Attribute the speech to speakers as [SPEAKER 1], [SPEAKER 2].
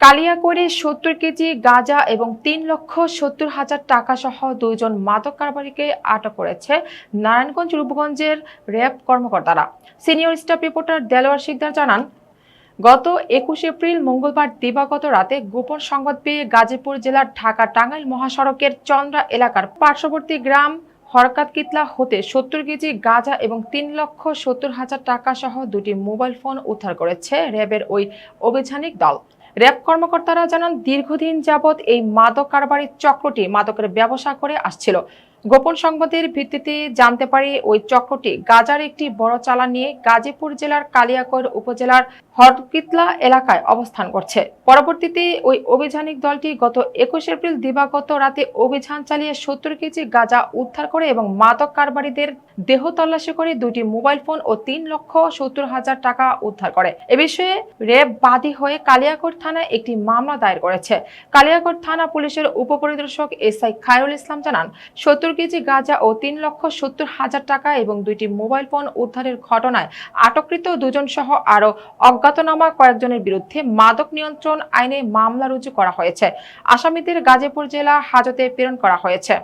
[SPEAKER 1] কালিয়াকৈরে ৭০ KG গাঁজা এবং ৩,৭০,০০০ টাকা সহ দুইজন মাদক কারবারিকে আটক করেছে নারায়ণগঞ্জ রূপগঞ্জের র্যাব কর্মকর্তারা। Senior staff reporter Delwar Shikdar জানান, গত ২১ এপ্রিল মঙ্গলবার দিবাগত রাতে গোপন সংবাদ পেয়ে গাজীপুর জেলার ঢাকা-টাঙ্গাইল মহাসড়কের চন্দ্রা এলাকার পার্শ্ববর্তী গ্রাম হরকাত কিতলা হতে ৭০ কেজি গাঁজা এবং ৩,৭০,০০০ টাকা সহ দুটি মোবাইল ফোন উদ্ধার করেছে র্যাবের ওই অভিযানিক দল। র্যাব কর্মকর্তারা জানান, দীর্ঘদিন যাবৎ এই মাদক কারবারি চক্রটি মাদকের ব্যবসা করে আসছিল। গোপন সংবাদের ভিত্তিতে জানতে পারি ওই চক্রটি গাজার একটি বড় চালান নিয়ে গাজীপুর জেলার কালিয়াকৈর উপজেলার হরকিতলা এলাকায় অবস্থান করছে। পরবর্তীতে ওই অভিযানিক দলটি গত ২১ এপ্রিল দিবাগত রাতে অভিযান চালিয়ে ৭০ কেজি গাঁজা উদ্ধার করে এবং মাদক কারবারিদের দেহ তল্লাশি করে দুটি মোবাইল ফোন ও ৩,৭০,০০০ টাকা উদ্ধার করে। এ বিষয়ে র্যাব বাদী হয়ে কালিয়াকৈর থানায় একটি মামলা দায়ের করেছে। কালিয়াকৈর থানা পুলিশের উপপরিদর্শক এসআই খায়রুল ইসলাম জানান, ৭০ কেজি গাঁজা ও ৩,৭০,০০০ টাকা এবং দুইটি মোবাইল ফোন উদ্ধারের ঘটনায় আটককৃত দুজন সহ আরও অজ্ঞাতনামা কয়েকজনের বিরুদ্ধে মাদক নিয়ন্ত্রণ আইনে মামলা রুজু করা হয়েছে। আসামিদের গাজীপুর জেলা হাজতে প্রেরণ করা হয়েছে।